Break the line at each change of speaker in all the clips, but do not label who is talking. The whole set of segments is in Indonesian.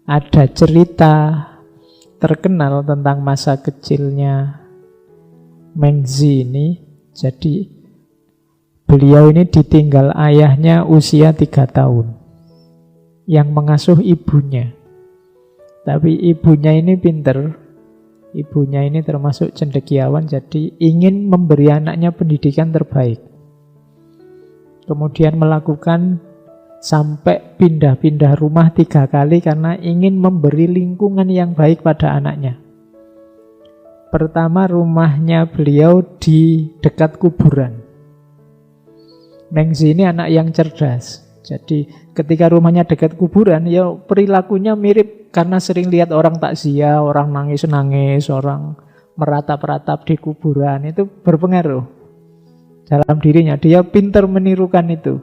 Ada cerita terkenal tentang masa kecilnya Mengzi ini. Jadi beliau ini ditinggal ayahnya usia 3 tahun, yang mengasuh ibunya. Tapi ibunya ini pinter. Ibunya ini termasuk cendekiawan, jadi ingin memberi anaknya pendidikan terbaik. Kemudian melakukan sampai pindah-pindah rumah 3 kali karena ingin memberi lingkungan yang baik pada anaknya. Pertama, rumahnya beliau di dekat kuburan. Mengzi ini anak yang cerdas. Jadi ketika rumahnya dekat kuburan, ya perilakunya mirip karena sering lihat orang takziah, orang nangis-nangis, orang meratap-ratap di kuburan. Itu berpengaruh dalam dirinya. Dia pintar menirukan itu.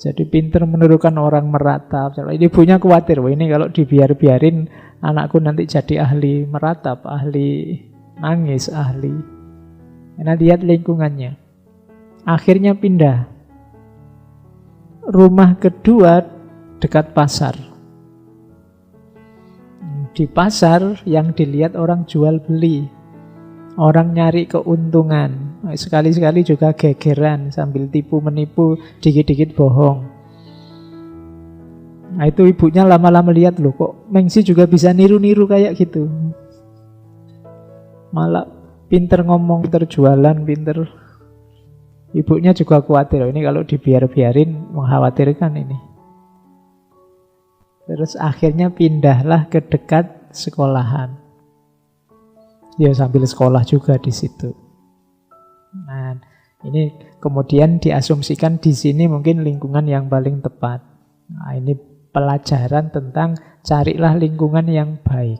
Jadi pintar menirukan orang meratap. Ibunya khawatir, wah ini kalau dibiar-biarin anakku nanti jadi ahli meratap, ahli nangis, ahli. Karena lihat lingkungannya. Akhirnya pindah. Rumah kedua dekat pasar. Di pasar yang dilihat orang jual beli, orang nyari keuntungan. Sekali-sekali juga gegeran sambil tipu menipu, dikit-dikit bohong. Nah itu ibunya lama-lama lihat, loh kok Mengzi juga bisa niru-niru kayak gitu. Malah pinter ngomong, pinter jualan, pinter. Ibunya juga khawatir, ini kalau dibiar-biarin mengkhawatirkan ini. Terus akhirnya pindahlah ke dekat sekolahan. Ya sambil sekolah juga di situ. Nah, ini kemudian diasumsikan di sini mungkin lingkungan yang paling tepat. Nah, ini pelajaran tentang carilah lingkungan yang baik.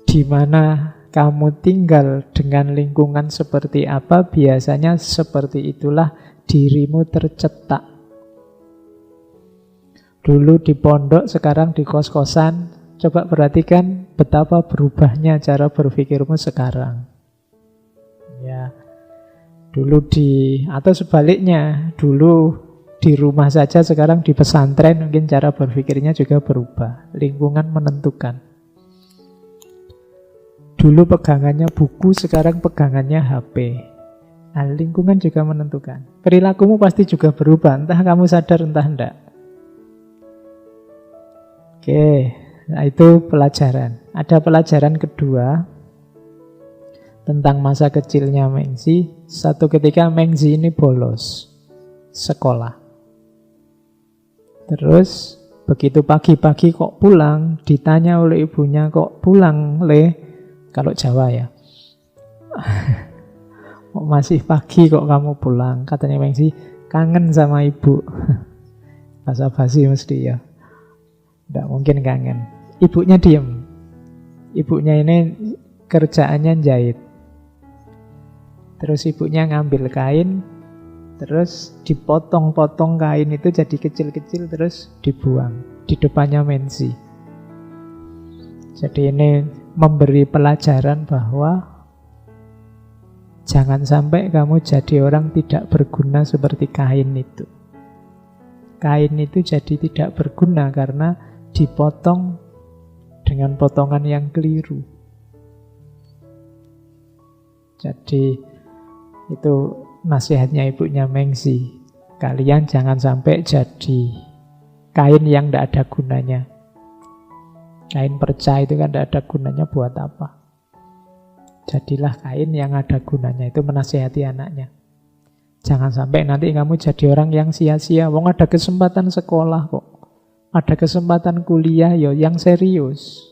Di mana kamu tinggal dengan lingkungan seperti apa, biasanya seperti itulah dirimu tercetak. Dulu di pondok, sekarang di kos-kosan. Coba perhatikan betapa berubahnya cara berpikirmu sekarang. Ya, dulu atau sebaliknya, dulu di rumah saja, sekarang di pesantren, mungkin cara berpikirnya juga berubah. Lingkungan menentukan. Dulu pegangannya buku, sekarang pegangannya HP. Nah, lingkungan juga menentukan. Perilakumu pasti juga berubah, entah kamu sadar, entah enggak. Oke, nah itu pelajaran. Ada pelajaran kedua tentang masa kecilnya Mengzi. Satu ketika Mengzi ini bolos sekolah. Terus begitu pagi-pagi kok pulang, ditanya oleh ibunya, kok pulang, Le? Kalau Jawa ya. Masih pagi kok kamu pulang? Katanya Mengzi, kangen sama ibu. Basa-basi mesti ya. Tidak mungkin kangen. Ibunya diem. Ibunya ini kerjaannya jahit. Terus ibunya ngambil kain, terus dipotong-potong kain itu jadi kecil-kecil, terus dibuang di depannya Mengzi. Jadi ini memberi pelajaran bahwa jangan sampai kamu jadi orang tidak berguna seperti kain itu. Kain itu jadi tidak berguna karena dipotong dengan potongan yang keliru. Jadi itu nasihatnya ibunya Mengzi. Kalian jangan sampai jadi kain yang tidak ada gunanya. Kain perca itu kan tidak ada gunanya buat apa. Jadilah kain yang ada gunanya. Itu menasihati anaknya. Jangan sampai nanti kamu jadi orang yang sia-sia. Wong ada kesempatan sekolah kok. Ada kesempatan kuliah yo yang serius.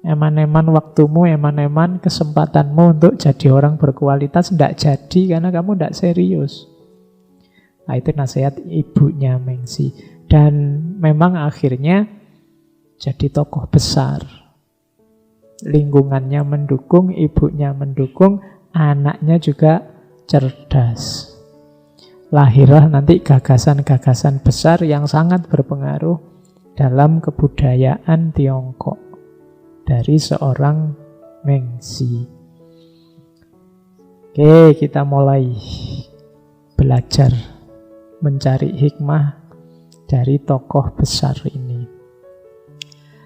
Eman-eman waktumu, eman-eman kesempatanmu untuk jadi orang berkualitas tidak jadi karena kamu tidak serius. Nah, itu nasihat ibunya Mengzi. Dan memang akhirnya jadi tokoh besar. Lingkungannya mendukung, ibunya mendukung, anaknya juga cerdas. Lahirlah nanti gagasan-gagasan besar yang sangat berpengaruh dalam kebudayaan Tiongkok dari seorang Mengzi. Oke, kita mulai belajar mencari hikmah dari tokoh besar ini.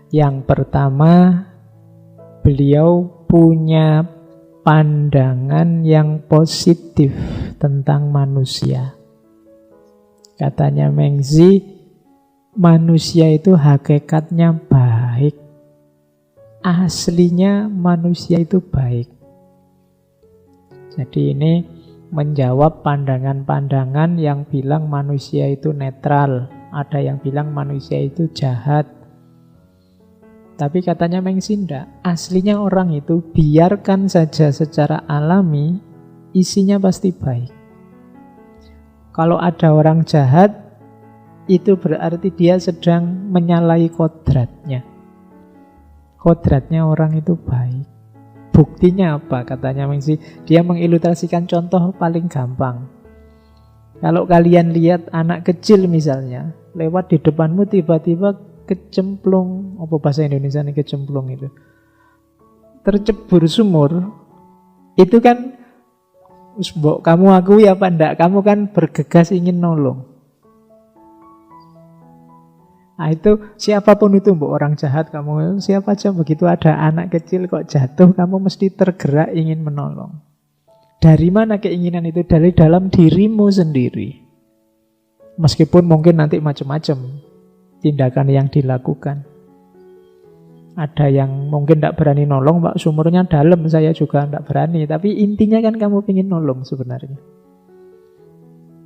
Yang pertama, beliau punya pandangan yang positif tentang manusia. Katanya Mengzi, manusia itu hakikatnya baik. Aslinya manusia itu baik. Jadi ini menjawab pandangan-pandangan yang bilang manusia itu netral. Ada yang bilang manusia itu jahat. Tapi katanya Mengzi enggak. Aslinya orang itu biarkan saja secara alami, isinya pasti baik. Kalau ada orang jahat, itu berarti dia sedang menyalahi kodratnya. Kodratnya orang itu baik. Buktinya apa? Katanya Mengzi, dia mengilustrasikan contoh paling gampang. Kalau kalian lihat anak kecil misalnya, lewat di depanmu tiba-tiba kecemplung, apa bahasa Indonesia ini kecemplung itu? Tercebur sumur, itu kan, mbok kamu akui apa enggak? Kamu kan bergegas ingin nolong. Nah itu siapapun itu, mbok orang jahat kamu, siapa aja begitu ada anak kecil kok jatuh, kamu mesti tergerak ingin menolong. Dari mana keinginan itu? Dari dalam dirimu sendiri. Meskipun mungkin nanti macam-macam tindakan yang dilakukan. Ada yang mungkin tidak berani nolong, Pak, sumurnya dalam, saya juga tidak berani. Tapi intinya kan kamu ingin nolong sebenarnya.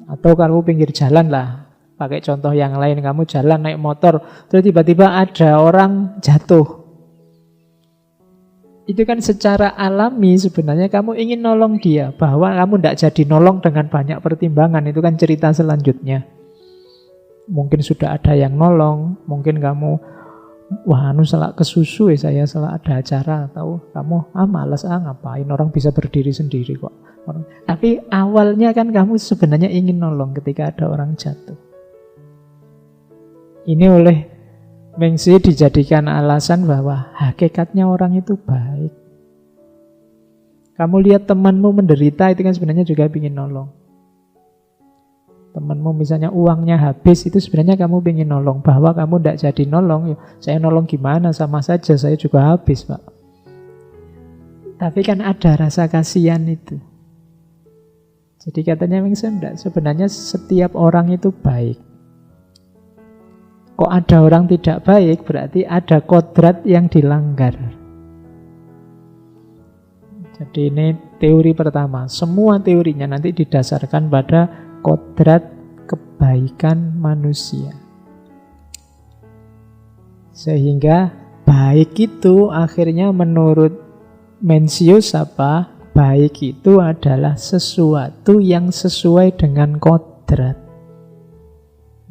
Atau kamu pinggir jalan lah, pakai contoh yang lain, kamu jalan naik motor, terus tiba-tiba ada orang jatuh. Itu kan secara alami sebenarnya kamu ingin nolong dia. Bahwa kamu tidak jadi nolong dengan banyak pertimbangan, itu kan cerita selanjutnya. Mungkin sudah ada yang nolong, mungkin kamu, wah salah kesusu ya saya, salah ada acara, atau kamu malas ngapain, orang bisa berdiri sendiri kok. Tapi awalnya kan kamu sebenarnya ingin nolong ketika ada orang jatuh. Ini oleh Mengzi dijadikan alasan bahwa hakikatnya orang itu baik. Kamu lihat temanmu menderita, itu kan sebenarnya juga ingin nolong. Temanmu misalnya uangnya habis, itu sebenarnya kamu ingin nolong. Bahwa kamu tidak jadi nolong, saya nolong gimana, sama saja saya juga habis, Pak. Tapi kan ada rasa kasihan itu. Jadi katanya Mengzi enggak, sebenarnya setiap orang itu baik. Kok ada orang tidak baik, berarti ada kodrat yang dilanggar. Jadi ini teori pertama. Semua teorinya nanti didasarkan pada kodrat kebaikan manusia. Sehingga baik itu akhirnya menurut Mencius apa? Baik itu adalah sesuatu yang sesuai dengan kodrat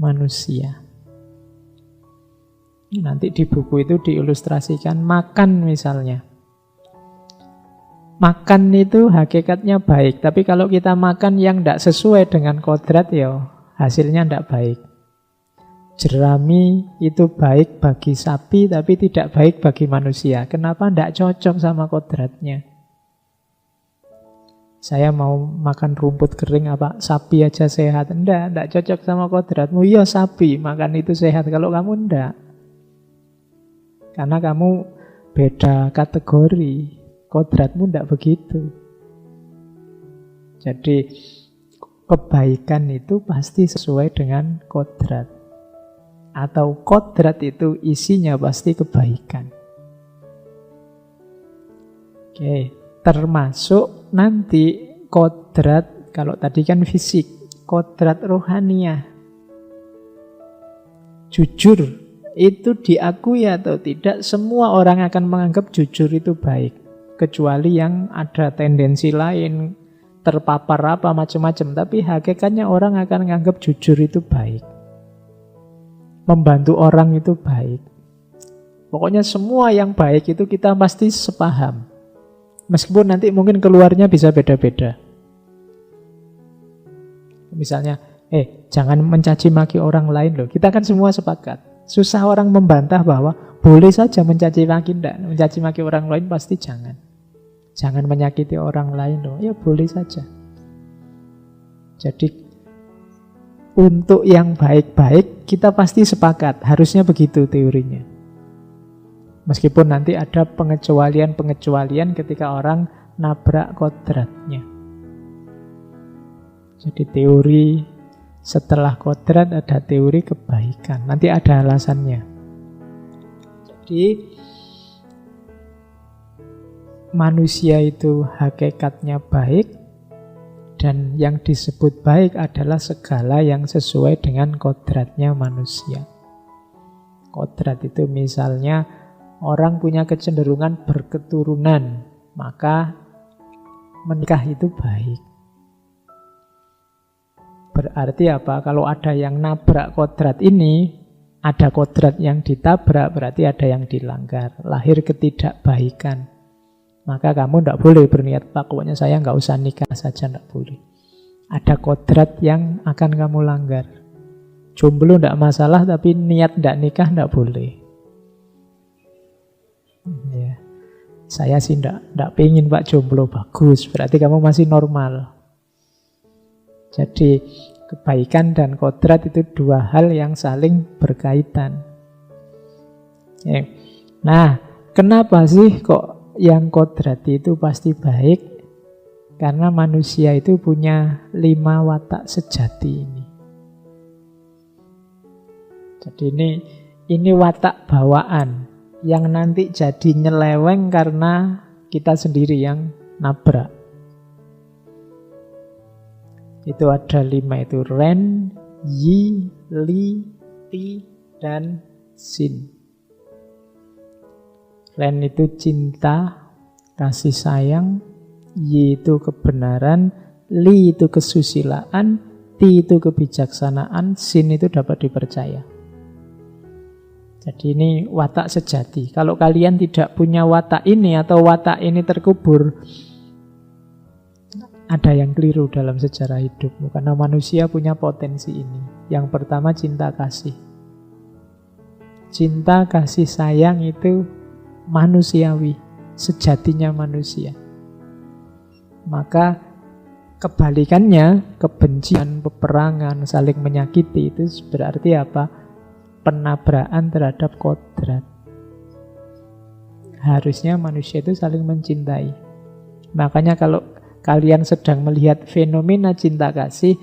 manusia. Nanti di buku itu diilustrasikan makan misalnya. Makan itu hakikatnya baik, tapi kalau kita makan yang tidak sesuai dengan kodrat, ya hasilnya tidak baik. Jerami itu baik bagi sapi, tapi tidak baik bagi manusia. Kenapa? Tidak cocok sama kodratnya. Saya mau makan rumput kering, apa sapi aja sehat? Tidak cocok sama kodratmu. Ya sapi, makan itu sehat, kalau kamu tidak. Karena kamu beda kategori, kodratmu tidak begitu. Jadi kebaikan itu pasti sesuai dengan kodrat. Atau kodrat itu isinya pasti kebaikan. Oke, termasuk nanti kodrat, kalau tadi kan fisik, kodrat rohaniah. Jujur. Itu diakui atau tidak, semua orang akan menganggap jujur itu baik. Kecuali yang ada tendensi lain, terpapar apa macam-macam. Tapi hakikatnya orang akan menganggap jujur itu baik. Membantu orang itu baik. Pokoknya semua yang baik itu kita pasti sepaham. Meskipun nanti mungkin keluarnya bisa beda-beda. Misalnya, jangan mencaci maki orang lain loh. Kita kan semua sepakat. Susah orang membantah bahwa boleh saja mencaci maki, enggak. Mencaci maki orang lain pasti jangan. Jangan menyakiti orang lain loh. Ya boleh saja. Jadi untuk yang baik-baik, kita pasti sepakat. Harusnya begitu teorinya. Meskipun nanti ada pengecualian-pengecualian ketika orang nabrak kodratnya. Jadi teori setelah kodrat ada teori kebaikan. Nanti ada alasannya. Jadi manusia itu hakikatnya baik, dan yang disebut baik adalah segala yang sesuai dengan kodratnya manusia. Kodrat itu misalnya orang punya kecenderungan berketurunan, maka menikah itu baik. Berarti apa? Kalau ada yang nabrak kodrat ini, ada kodrat yang ditabrak, berarti ada yang dilanggar. Lahir ketidakbaikan. Maka kamu tidak boleh berniat, Pak, pokoknya saya nggak usah nikah saja, tidak boleh. Ada kodrat yang akan kamu langgar. Jomblo tidak masalah, tapi niat tidak nikah tidak boleh. Ya. Saya sih tidak pengen Pak jomblo, bagus. Berarti kamu masih normal. Jadi kebaikan dan kodrat itu dua hal yang saling berkaitan. Ya. Nah, kenapa sih kok yang kodrat itu pasti baik? Karena manusia itu punya 5 watak sejati ini. Jadi ini watak bawaan yang nanti jadi nyeleweng karena kita sendiri yang nabrak. Itu ada 5 itu. Ren, Yi, Li, Ti, dan Sin. Ren itu cinta, kasih sayang. Yi itu kebenaran. Li itu kesusilaan. Ti itu kebijaksanaan. Sin itu dapat dipercaya. Jadi ini watak sejati. Kalau kalian tidak punya watak ini atau watak ini terkubur, ada yang keliru dalam sejarah hidupmu. Karena manusia punya potensi ini. Yang pertama cinta kasih. Cinta kasih sayang itu manusiawi, sejatinya manusia. Maka kebalikannya, kebencian, peperangan, saling menyakiti, itu berarti apa? Penabrakan terhadap kodrat. Harusnya manusia itu saling mencintai. Makanya kalau kalian sedang melihat fenomena cinta kasih,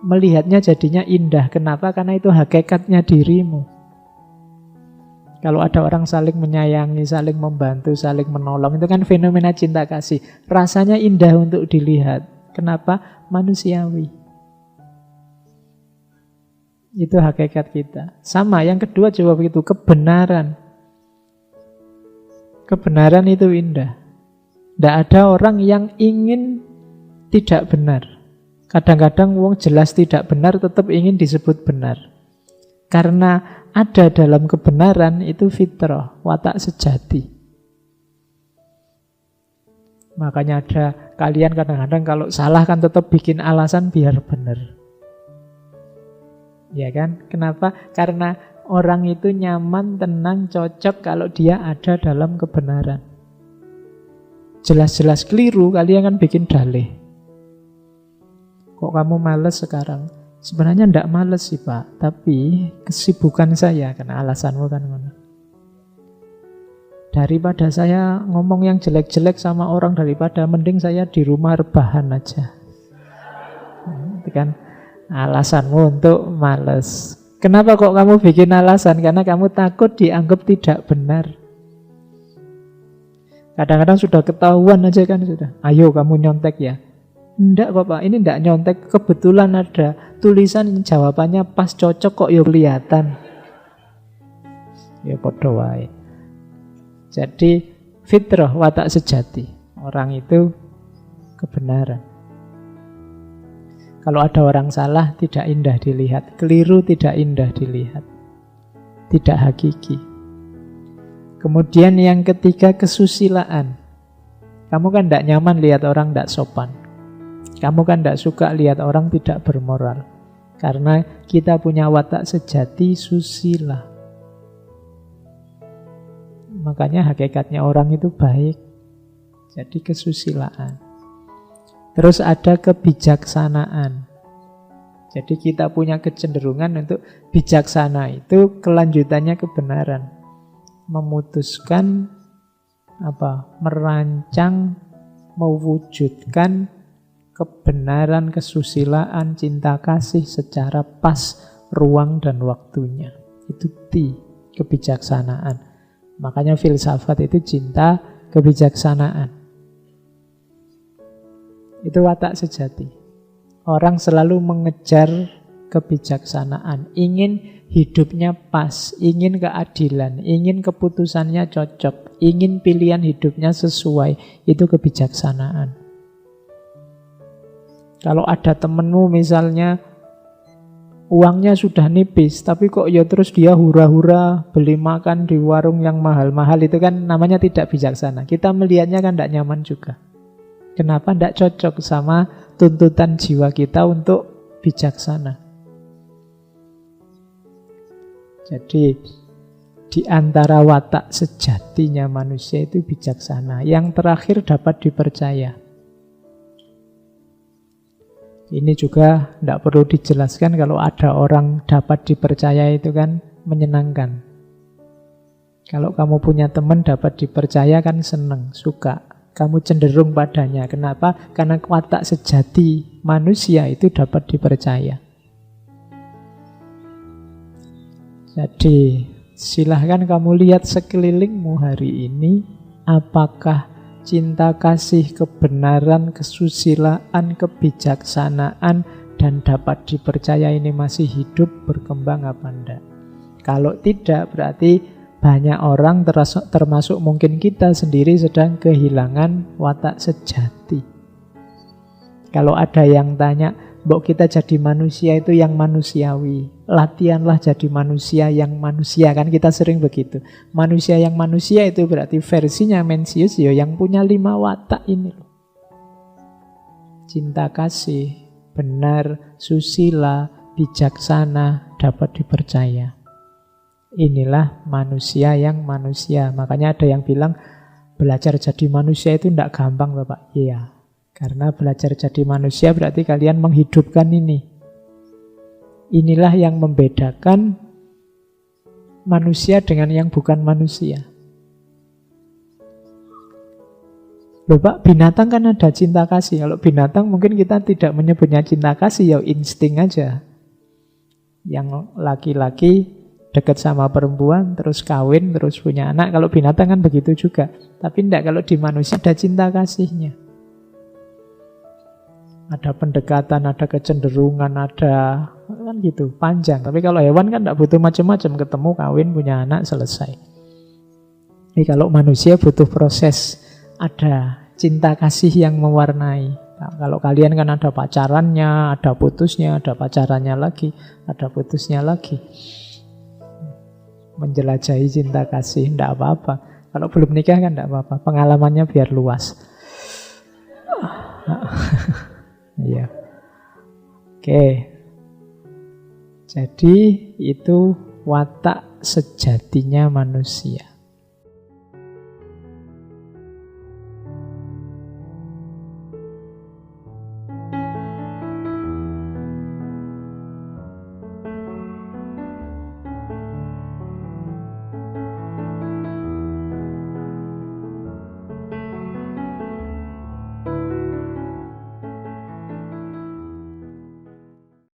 melihatnya jadinya indah. Kenapa? Karena itu hakikatnya dirimu. Kalau ada orang saling menyayangi, saling membantu, saling menolong, itu kan fenomena cinta kasih. Rasanya indah untuk dilihat. Kenapa? Manusiawi. Itu hakikat kita. Sama, yang kedua coba begitu, kebenaran. Kebenaran itu indah. Tidak ada orang yang ingin tidak benar. Kadang-kadang wong jelas tidak benar tetap ingin disebut benar. Karena ada dalam kebenaran itu fitrah, watak sejati. Makanya ada kalian kadang-kadang kalau salah kan tetap bikin alasan biar benar. Ya kan? Kenapa? Karena orang itu nyaman, tenang, cocok kalau dia ada dalam kebenaran. Jelas-jelas keliru, kalian kan bikin dalih. Kok kamu males sekarang? Sebenarnya tidak males sih Pak, tapi kesibukan saya, karena alasanmu kan mana. Daripada saya ngomong yang jelek-jelek sama orang, daripada mending saya di rumah rebahan aja. Itu kan alasanmu untuk males. Kenapa kok kamu bikin alasan? Karena kamu takut dianggap tidak benar. Kadang-kadang sudah ketahuan aja kan sudah. Ayo kamu nyontek ya. Enggak kok Pak, ini enggak nyontek. Kebetulan ada tulisan jawabannya pas cocok kok ya kelihatan. Ya podo wae. Jadi fitrah, watak sejati. Orang itu kebenaran. Kalau ada orang salah tidak indah dilihat. Keliru tidak indah dilihat. Tidak hakiki. Kemudian yang ketiga, kesusilaan. Kamu kan tidak nyaman lihat orang tidak sopan. Kamu kan tidak suka lihat orang tidak bermoral. Karena kita punya watak sejati susila. Makanya hakikatnya orang itu baik. Jadi kesusilaan. Terus ada kebijaksanaan. Jadi kita punya kecenderungan untuk bijaksana itu kelanjutannya kebenaran. Memutuskan merancang, mewujudkan kebenaran, kesusilaan, cinta kasih secara pas ruang dan waktunya. Itu kebijaksanaan. Makanya filsafat itu cinta kebijaksanaan. Itu watak sejati. Orang selalu mengejar kebijaksanaan, ingin hidupnya pas, ingin keadilan, ingin keputusannya cocok, ingin pilihan hidupnya sesuai. Itu kebijaksanaan. Kalau ada temenmu misalnya uangnya sudah nipis, tapi kok ya terus dia hura-hura beli makan di warung yang mahal-mahal, itu kan namanya tidak bijaksana. Kita melihatnya kan tidak nyaman juga. Kenapa tidak cocok sama tuntutan jiwa kita untuk bijaksana? Jadi di antara watak sejatinya manusia itu bijaksana. Yang terakhir dapat dipercaya. Ini juga tidak perlu dijelaskan, kalau ada orang dapat dipercaya itu kan menyenangkan. Kalau kamu punya teman dapat dipercaya kan senang, suka. Kamu cenderung padanya. Kenapa? Karena watak sejati manusia itu dapat dipercaya. Jadi silahkan kamu lihat sekelilingmu hari ini. Apakah cinta kasih, kebenaran, kesusilaan, kebijaksanaan dan dapat dipercaya ini masih hidup, berkembang apa enggak? Kalau tidak, berarti banyak orang termasuk mungkin kita sendiri sedang kehilangan watak sejati. Kalau ada yang tanya, "Mbok kita jadi manusia itu yang manusiawi, latihanlah jadi manusia yang manusia." Kan kita sering begitu. Manusia yang manusia itu berarti versinya Mencius ya, yang punya 5 watak ini loh. Cinta kasih, benar, susila, bijaksana, dapat dipercaya. Inilah manusia yang manusia. Makanya ada yang bilang belajar jadi manusia itu tidak gampang loh Pak. Iya, karena belajar jadi manusia berarti kalian menghidupkan ini. Inilah yang membedakan manusia dengan yang bukan manusia. Loh Pak, binatang kan ada cinta kasih. Kalau binatang mungkin kita tidak menyebutnya cinta kasih, ya insting aja. Yang laki-laki dekat sama perempuan, terus kawin, terus punya anak. Kalau binatang kan begitu juga. Tapi tidak, kalau di manusia ada cinta kasihnya. Ada pendekatan, ada kecenderungan, ada kan gitu, panjang. Tapi kalau hewan kan tidak butuh macam-macam. Ketemu, kawin, punya anak, selesai. Ini kalau manusia butuh proses. Ada cinta kasih yang mewarnai. Nah, kalau kalian kan ada pacarannya, ada putusnya, ada pacarannya lagi, ada putusnya lagi. Menjelajahi cinta kasih, tidak apa-apa. Kalau belum nikah kan tidak apa-apa, pengalamannya biar luas. Iya. Oke. Jadi itu watak sejatinya manusia.